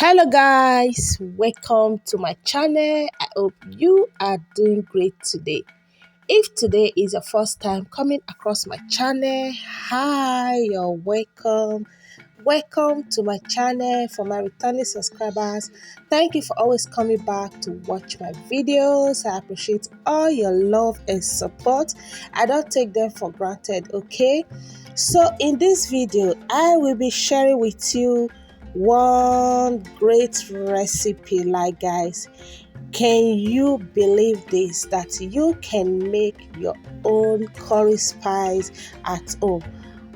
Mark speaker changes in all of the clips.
Speaker 1: Hello guys, welcome to my channel. I hope you are doing great today. If today is your first time coming across my channel, hi, you're welcome. Welcome to my channel. For my returning subscribers, thank you for always coming back to watch my videos. I appreciate all your love and support. I don't take them for granted, okay? So in this video, I will be sharing with you one great recipe. Like, guys, can you believe this, that you can make your own curry spice at home?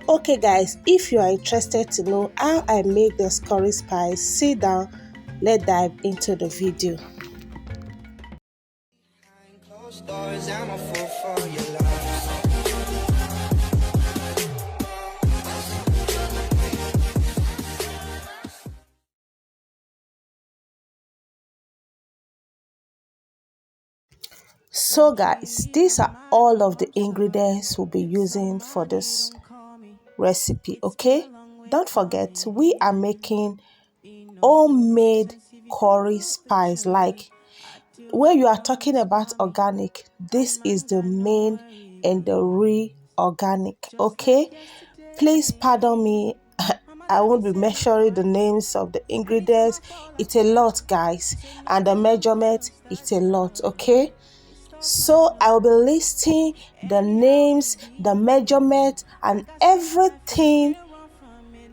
Speaker 1: Okay guys, if you are interested to know how I make this curry spice, sit down, let's dive into the video. So guys, these are all of the ingredients we'll be using for this recipe, okay? Don't forget, we are making homemade curry spice. Like, when you are talking about organic, this is the main and the real organic, okay? Please pardon me. I won't be measuring the names of the ingredients. It's a lot, guys, and the measurement, it's a lot, okay? So I will be listing the names, the measurement, and everything,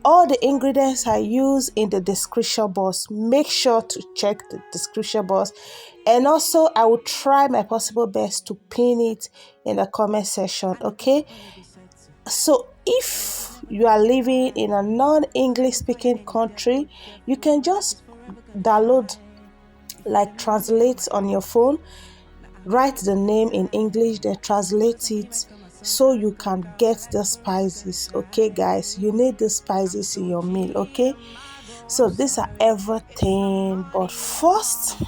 Speaker 1: all the ingredients I use in the description box. Make sure to check the description box, and also I will try my possible best to pin it in the comment section, okay? So if you are living in a non-English speaking country, you can just download, like, translate on your phone, write the name in English, then translate it so you can get the spices, okay guys? You need the spices in your meal, okay? So these are everything, but first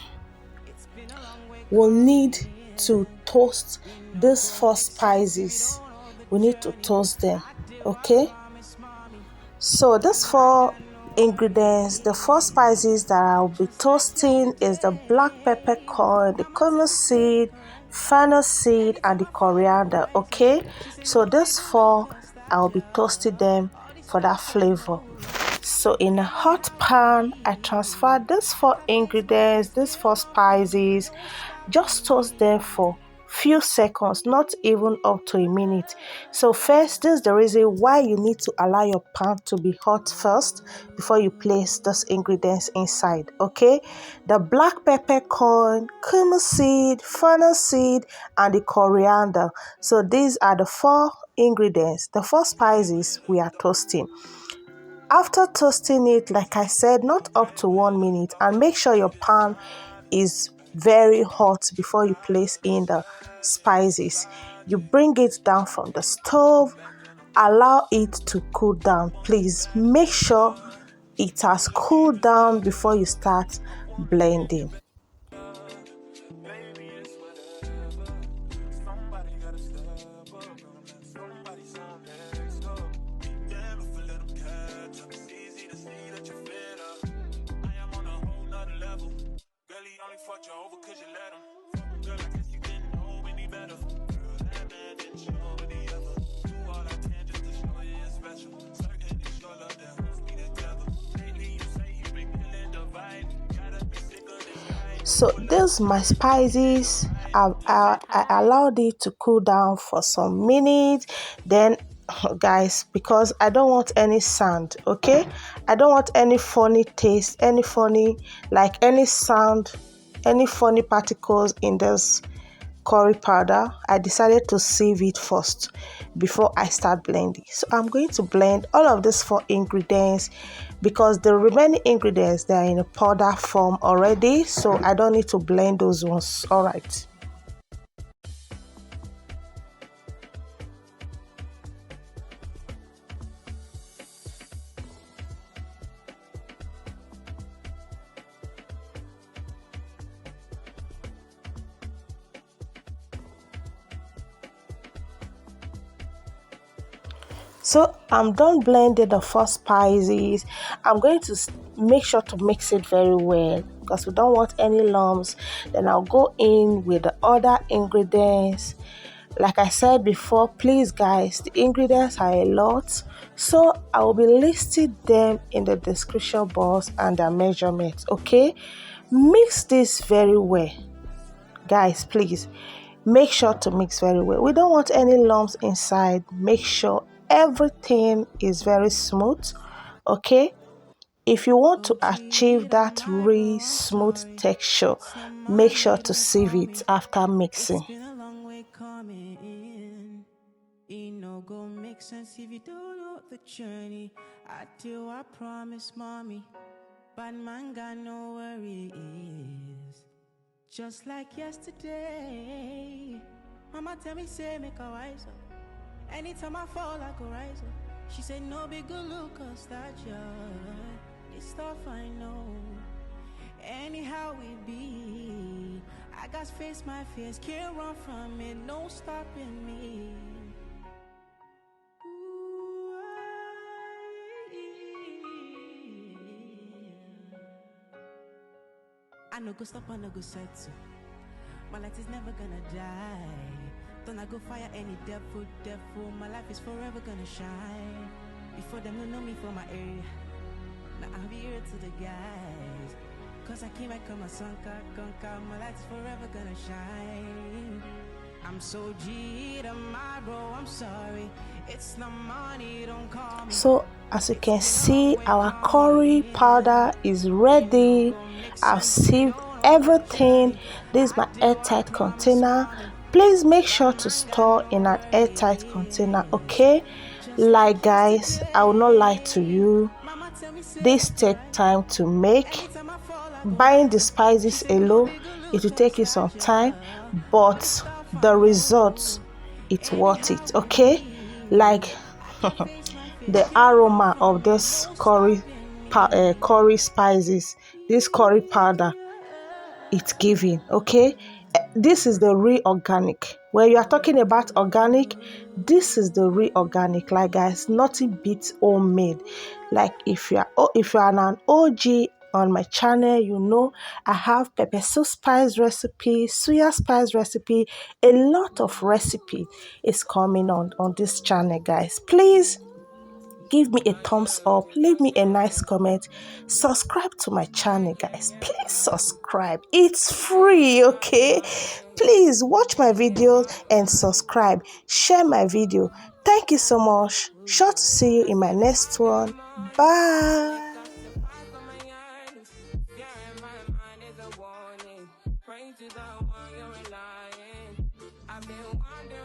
Speaker 1: we'll need to toast these four spices. We need to toast them, okay? So these four ingredients, the four spices that I'll be toasting is the black peppercorn, the cumin seed, fennel seed, and the coriander, okay? So these four, I'll be toasting them for that flavor. So in a hot pan, I transfer these four ingredients, these four spices, just toast them for few seconds, not even up to a minute. So first, this is the reason why you need to allow your pan to be hot first before you place those ingredients inside, okay? The black peppercorn, cumin seed, fennel seed, and the coriander. So these are the four ingredients, the four spices we are toasting. After toasting it, like I said, not up to 1 minute, and make sure your pan is very hot before you place in the spices. You bring it down from the stove, allow it to cool down. Please make sure it has cooled down before you start blending. So these my spices, I allowed it to cool down for some minutes. Then guys, because I don't want any sound, okay? I don't want any funny taste, any funny, like, any sound, any funny particles in this curry powder. I decided to sieve it first before I start blending. So I'm going to blend all of these four ingredients, because the remaining ingredients, they are in a powder form already, so I don't need to blend those ones. All right. So I'm done blending the four spices. I'm going to make sure to mix it very well because we don't want any lumps. Then I'll go in with the other ingredients. Like I said before, please guys, the ingredients are a lot, so I will be listing them in the description box and the measurements. Okay, mix this very well, guys. Please make sure to mix very well. We don't want any lumps inside. Make sure everything is very smooth. Okay, if you want to achieve that really smooth texture, make sure to sieve it after mixing.
Speaker 2: It no go make sense if you don't know the journey. I do, I promise, mommy. But man got no worries. Just like yesterday. Mama tell me, say, make a wise up. Anytime I fall, I go rise up. She said, no big good look or stature. This stuff I know. Anyhow we be. I got to face my fears. Can't run from it. No stopping me. I no go stop, I no go settle. My light is never gonna die. Don't I go fire any devil. My life is forever gonna shine. Before them don't know me from my area. Now I'll be here to the guys. Cause I came back on my son, conquer. My light is forever gonna shine. I'm so G tomorrow, I'm sorry. It's not money, don't call me.
Speaker 1: So as you can see, our curry powder is ready. I've sieved everything. This is my airtight container. Please make sure to store in an airtight container, okay? Like guys, I will not lie to you. This takes time to make. Buying the spices alone, it will take you some time, but the results, it's worth it, okay? Like the aroma of this curry spices, this curry powder, it's giving, okay? This is the real organic. When you are talking about organic, this is the real organic. Like guys, nothing beats homemade. Like if you are an OG on my channel, you know I have pepper soup spice recipe, suya spice recipe, a lot of recipe is coming on this channel, guys. Please give me a thumbs up, leave me a nice comment, subscribe to my channel, guys. Please subscribe, it's free, okay? Please watch my videos and subscribe, share my video. Thank you so much. Sure to see you in my next one. Bye.
Speaker 2: I've been wondering